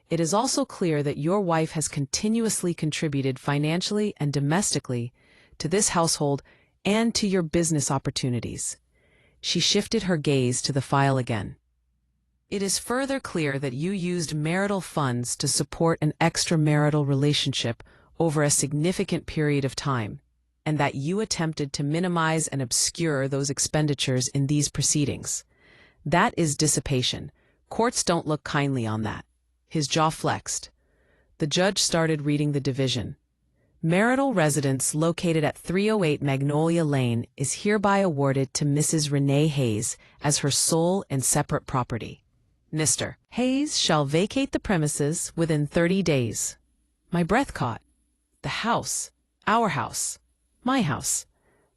It is also clear that your wife has continuously contributed financially and domestically to this household and to your business opportunities. She shifted her gaze to the file again. It is further clear that you used marital funds to support an extramarital relationship over a significant period of time, and that you attempted to minimize and obscure those expenditures in these proceedings. That is dissipation. Courts don't look kindly on that. His jaw flexed. The judge started reading the division. Marital residence located at 308 Magnolia Lane is hereby awarded to Mrs. Renee Hayes as her sole and separate property. Mr. Hayes shall vacate the premises within 30 days. My breath caught. The house, our house, my house,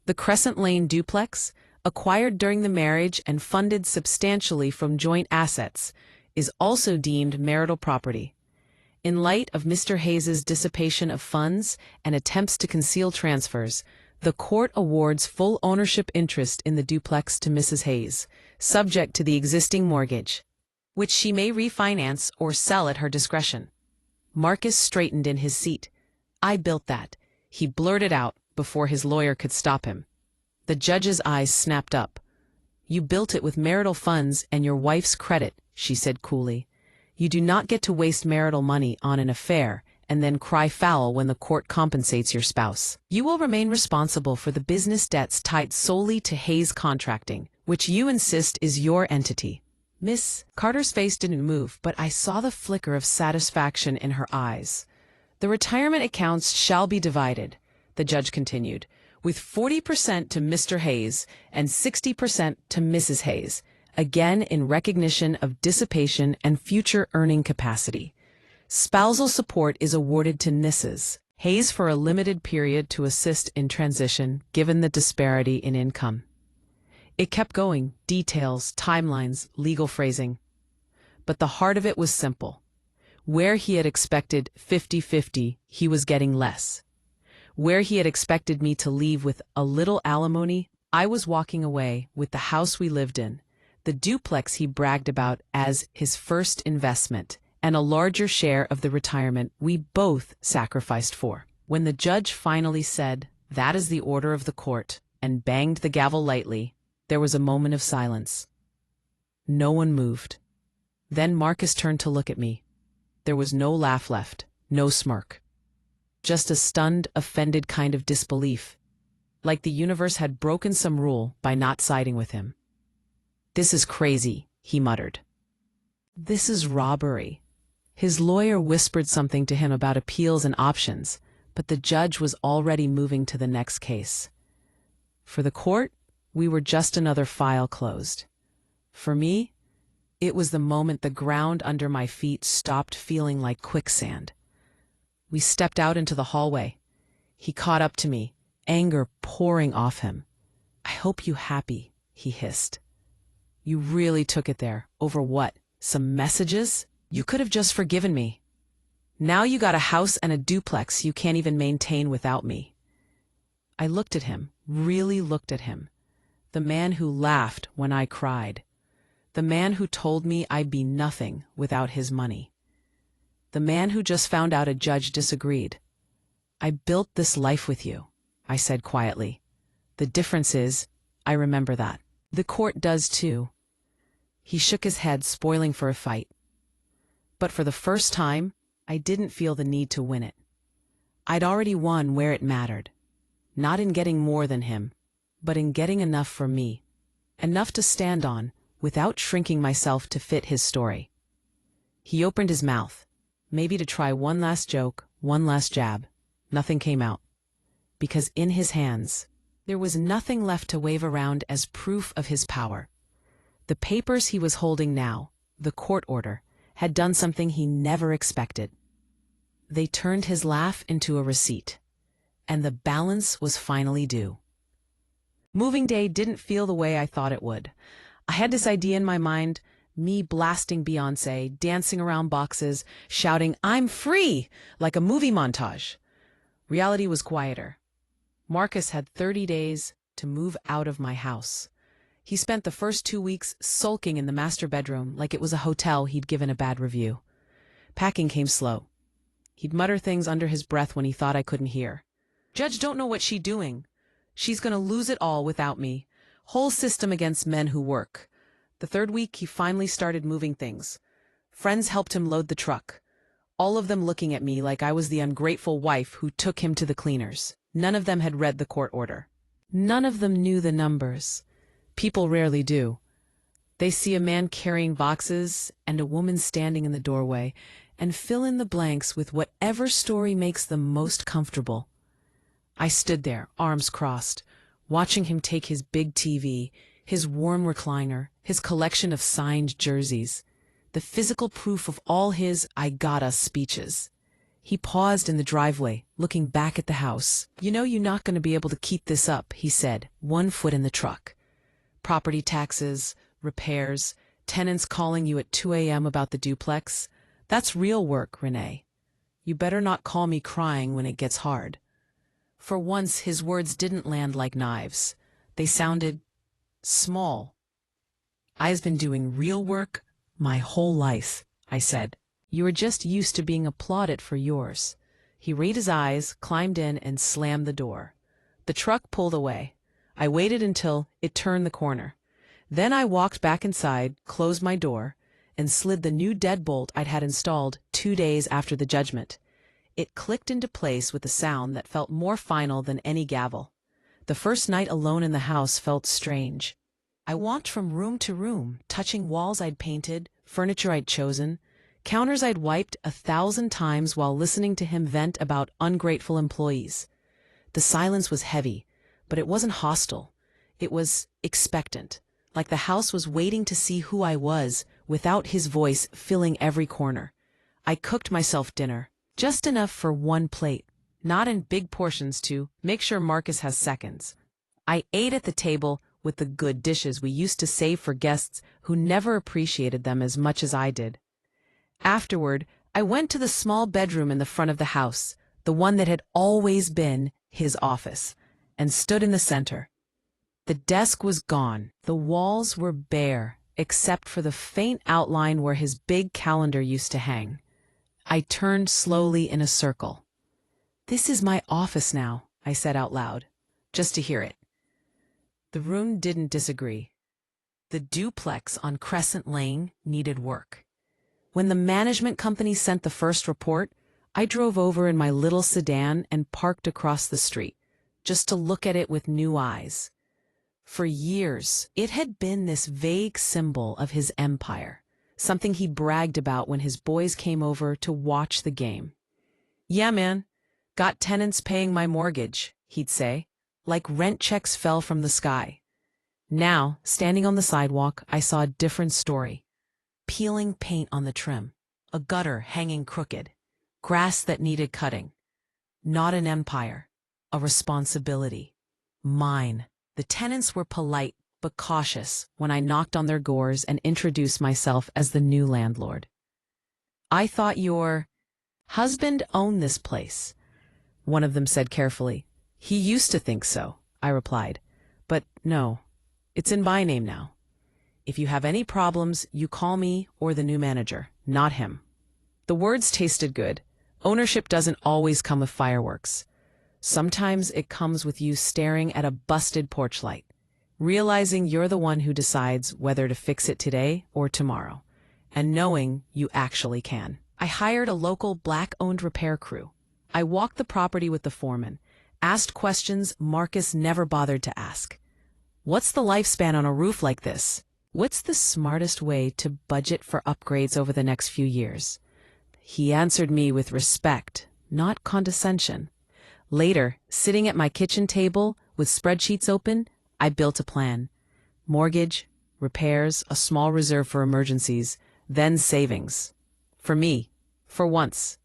the Crescent Lane duplex, acquired during the marriage and funded substantially from joint assets, is also deemed marital property. In light of Mr. Hayes's dissipation of funds and attempts to conceal transfers, the court awards full ownership interest in the duplex to Mrs. Hayes, subject to the existing mortgage, which she may refinance or sell at her discretion. Marcus straightened in his seat. I built that, he blurted out before his lawyer could stop him. The judge's eyes snapped up. You built it with marital funds and your wife's credit, she said coolly. You do not get to waste marital money on an affair and then cry foul when the court compensates your spouse. You will remain responsible for the business debts tied solely to Hayes Contracting, which you insist is your entity. Miss Carter's face didn't move, but I saw the flicker of satisfaction in her eyes. The retirement accounts shall be divided, the judge continued, with 40% to Mr. Hayes and 60% to Mrs. Hayes, again in recognition of dissipation and future earning capacity. Spousal support is awarded to Mrs. Hayes for a limited period to assist in transition, given the disparity in income. It kept going, details, timelines, legal phrasing. But the heart of it was simple. Where he had expected 50-50, he was getting less. Where he had expected me to leave with a little alimony, I was walking away with the house we lived in, the duplex he bragged about as his first investment, and a larger share of the retirement we both sacrificed for. When the judge finally said, "That is the order of the court," and banged the gavel lightly, there was a moment of silence. No one moved. Then Marcus turned to look at me. There was no laugh left, no smirk. Just a stunned, offended kind of disbelief, like the universe had broken some rule by not siding with him. "This is crazy," he muttered. "This is robbery." His lawyer whispered something to him about appeals and options, but the judge was already moving to the next case. For the court, we were just another file closed. For me, it was the moment the ground under my feet stopped feeling like quicksand. We stepped out into the hallway. He caught up to me, anger pouring off him. "I hope you happy," he hissed. "You really took it there. Over what? Some messages? You could have just forgiven me. Now you got a house and a duplex you can't even maintain without me." I looked at him, really looked at him. The man who laughed when I cried. The man who told me I'd be nothing without his money. The man who just found out a judge disagreed. "I built this life with you," I said quietly. "The difference is, I remember that. The court does too." He shook his head, spoiling for a fight. But for the first time, I didn't feel the need to win it. I'd already won where it mattered. Not in getting more than him, but in getting enough for me. Enough to stand on, without shrinking myself to fit his story. He opened his mouth, maybe to try one last joke, one last jab. Nothing came out. Because in his hands, there was nothing left to wave around as proof of his power. The papers he was holding now, the court order, had done something he never expected. They turned his laugh into a receipt, and the balance was finally due. Moving day didn't feel the way I thought it would. I had this idea in my mind, me blasting Beyoncé, dancing around boxes, shouting, "I'm free!" like a movie montage. Reality was quieter. Marcus had 30 days to move out of my house. He spent the first 2 weeks sulking in the master bedroom like it was a hotel he'd given a bad review. Packing came slow. He'd mutter things under his breath when he thought I couldn't hear. "Judge don't know what she doing. She's gonna lose it all without me. Whole system against men who work." The third week, he finally started moving things. Friends helped him load the truck, all of them looking at me like I was the ungrateful wife who took him to the cleaners. None of them had read the court order. None of them knew the numbers. People rarely do. They see a man carrying boxes and a woman standing in the doorway and fill in the blanks with whatever story makes them most comfortable. I stood there, arms crossed, watching him take his big TV, his warm recliner, his collection of signed jerseys, the physical proof of all his "I got us" speeches. He paused in the driveway, looking back at the house. "You know you're not going to be able to keep this up," he said, one foot in the truck. "Property taxes, repairs, tenants calling you at 2 a.m. about the duplex. That's real work, Renee. You better not call me crying when it gets hard." For once, his words didn't land like knives. They sounded small. "I've been doing real work my whole life," I said. "You were just used to being applauded for yours." He raised his eyes, climbed in, and slammed the door. The truck pulled away. I waited until it turned the corner. Then I walked back inside, closed my door, and slid the new deadbolt I'd had installed 2 days after the judgment. It clicked into place with a sound that felt more final than any gavel. The first night alone in the house felt strange. I walked from room to room, touching walls I'd painted, furniture I'd chosen, counters I'd wiped 1,000 times while listening to him vent about ungrateful employees. The silence was heavy, but it wasn't hostile. It was expectant, like the house was waiting to see who I was without his voice filling every corner. I cooked myself dinner, just enough for one plate, not in big portions to make sure Marcus has seconds. I ate at the table with the good dishes we used to save for guests who never appreciated them as much as I did. Afterward, I went to the small bedroom in the front of the house, the one that had always been his office, and stood in the center. The desk was gone. The walls were bare, except for the faint outline where his big calendar used to hang. I turned slowly in a circle. "This is my office now," I said out loud, just to hear it. The room didn't disagree. The duplex on Crescent Lane needed work. When the management company sent the first report, I drove over in my little sedan and parked across the street, just to look at it with new eyes. For years, it had been this vague symbol of his empire, something he bragged about when his boys came over to watch the game. "Yeah, man, got tenants paying my mortgage," he'd say, like rent checks fell from the sky. Now, standing on the sidewalk, I saw a different story. Peeling paint on the trim, a gutter hanging crooked, grass that needed cutting. Not an empire, a responsibility. Mine. The tenants were polite but cautious when I knocked on their doors and introduced myself as the new landlord. "I thought your husband owned this place," one of them said carefully. "He used to think so," I replied. "But no, it's in my name now. If you have any problems, you call me or the new manager, not him." The words tasted good. Ownership doesn't always come with fireworks. Sometimes it comes with you staring at a busted porch light, realizing you're the one who decides whether to fix it today or tomorrow, and knowing you actually can. I hired a local Black-owned repair crew. I walked the property with the foreman, asked questions Marcus never bothered to ask. "What's the lifespan on a roof like this? What's the smartest way to budget for upgrades over the next few years?" He answered me with respect, not condescension. Later, sitting at my kitchen table with spreadsheets open, I built a plan. Mortgage, repairs, a small reserve for emergencies, then savings. For me, for once,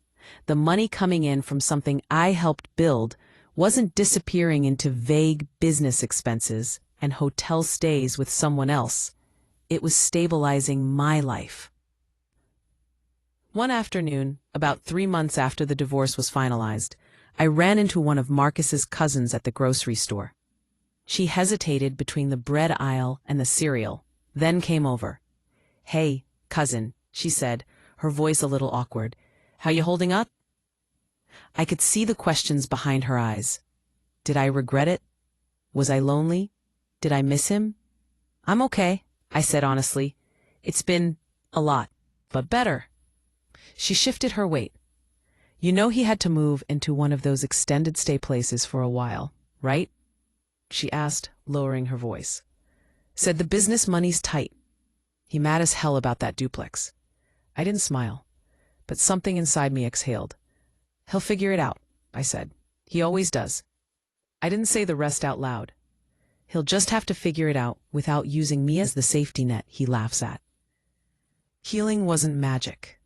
the money coming in from something I helped build wasn't disappearing into vague business expenses and hotel stays with someone else. It was stabilizing my life. One afternoon, about 3 months after the divorce was finalized, I ran into one of Marcus's cousins at the grocery store. She hesitated between the bread aisle and the cereal, then came over. "Hey, cousin," she said, her voice a little awkward. "How you holding up?" I could see the questions behind her eyes. Did I regret it? Was I lonely? Did I miss him? "I'm okay," I said honestly. "It's been a lot, but better." She shifted her weight. "You know he had to move into one of those extended stay places for a while, right?" she asked, lowering her voice. "Said the business money's tight. He mad as hell about that duplex." I didn't smile, but something inside me exhaled. "He'll figure it out," I said. "He always does." I didn't say the rest out loud. "He'll just have to figure it out without using me as the safety net he laughs at." Healing wasn't magic.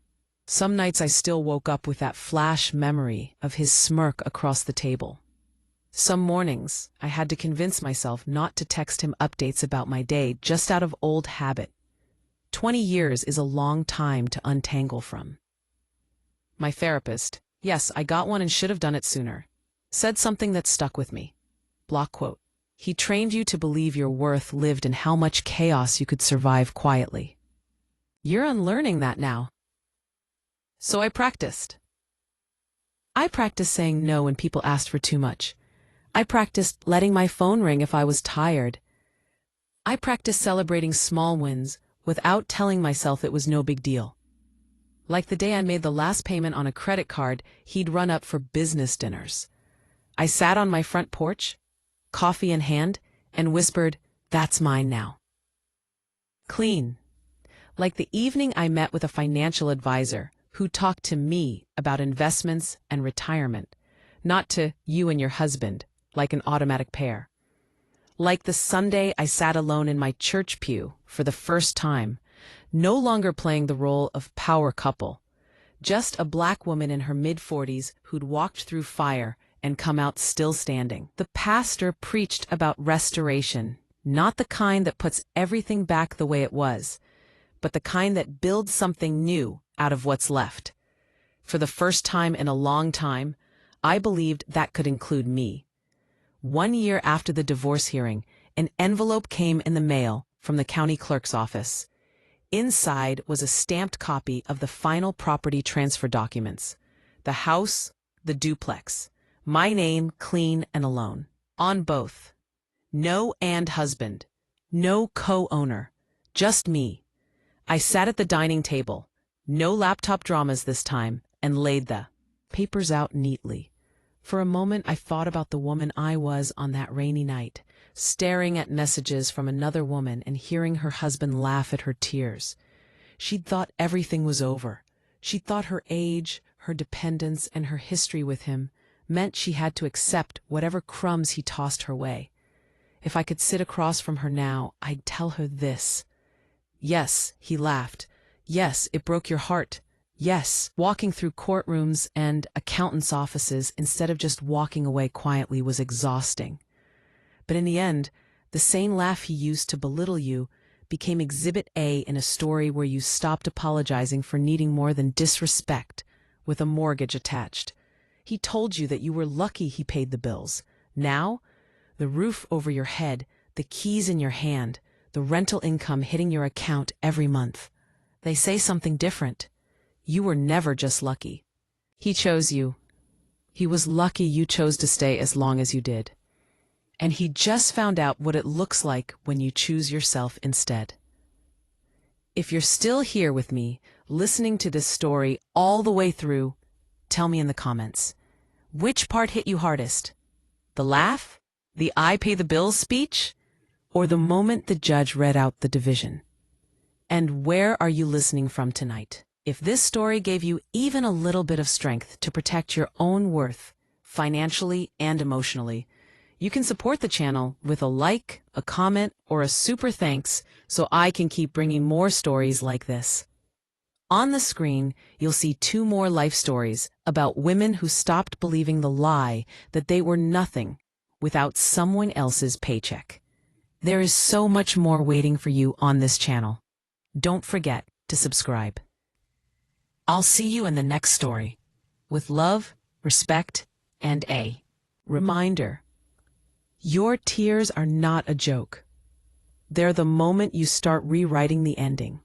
Some nights I still woke up with that flash memory of his smirk across the table. Some mornings I had to convince myself not to text him updates about my day just out of old habit. 20 years is a long time to untangle from. My therapist, yes, I got one and should have done it sooner, said something that stuck with me. Block quote. "He trained you to believe your worth lived in how much chaos you could survive quietly. You're unlearning that now." So I practiced. I practiced saying no when people asked for too much. I practiced letting my phone ring if I was tired. I practiced celebrating small wins without telling myself it was no big deal. Like the day I made the last payment on a credit card he'd run up for business dinners. I sat on my front porch, coffee in hand, and whispered, "That's mine now." Clean. Like the evening I met with a financial advisor who talked to me about investments and retirement, not to you and your husband, like an automatic pair. Like the Sunday I sat alone in my church pew for the first time, no longer playing the role of power couple, just a Black woman in her mid-40s who'd walked through fire and come out still standing. The pastor preached about restoration, not the kind that puts everything back the way it was, but the kind that builds something new out of what's left. For the first time in a long time, I believed that could include me. 1 year after the divorce hearing, an envelope came in the mail from the county clerk's office. Inside was a stamped copy of the final property transfer documents. The house, the duplex, my name clean and alone. On both. No and husband. No co-owner. Just me. I sat at the dining table, no laptop dramas this time, and laid the papers out neatly. For a moment I thought about the woman I was on that rainy night, staring at messages from another woman and hearing her husband laugh at her tears. She'd thought everything was over. She'd thought her age, her dependence, and her history with him meant she had to accept whatever crumbs he tossed her way. If I could sit across from her now, I'd tell her this. Yes, he laughed. Yes, it broke your heart. Yes, walking through courtrooms and accountants' offices instead of just walking away quietly was exhausting. But in the end, the same laugh he used to belittle you became Exhibit A in a story where you stopped apologizing for needing more than disrespect with a mortgage attached. He told you that you were lucky he paid the bills. Now, the roof over your head, the keys in your hand, the rental income hitting your account every month. They say something different. You were never just lucky. He chose you. He was lucky you chose to stay as long as you did. And he just found out what it looks like when you choose yourself instead. If you're still here with me, listening to this story all the way through, tell me in the comments. Which part hit you hardest? The laugh? The I pay the bills speech? Or the moment the judge read out the division? And where are you listening from tonight? If this story gave you even a little bit of strength to protect your own worth, financially and emotionally, you can support the channel with a like, a comment, or a super thanks so I can keep bringing more stories like this. On the screen, you'll see 2 more life stories about women who stopped believing the lie that they were nothing without someone else's paycheck. There is so much more waiting for you on this channel. Don't forget to subscribe. I'll see you in the next story. With love, respect, and a reminder. Your tears are not a joke. They're the moment you start rewriting the ending.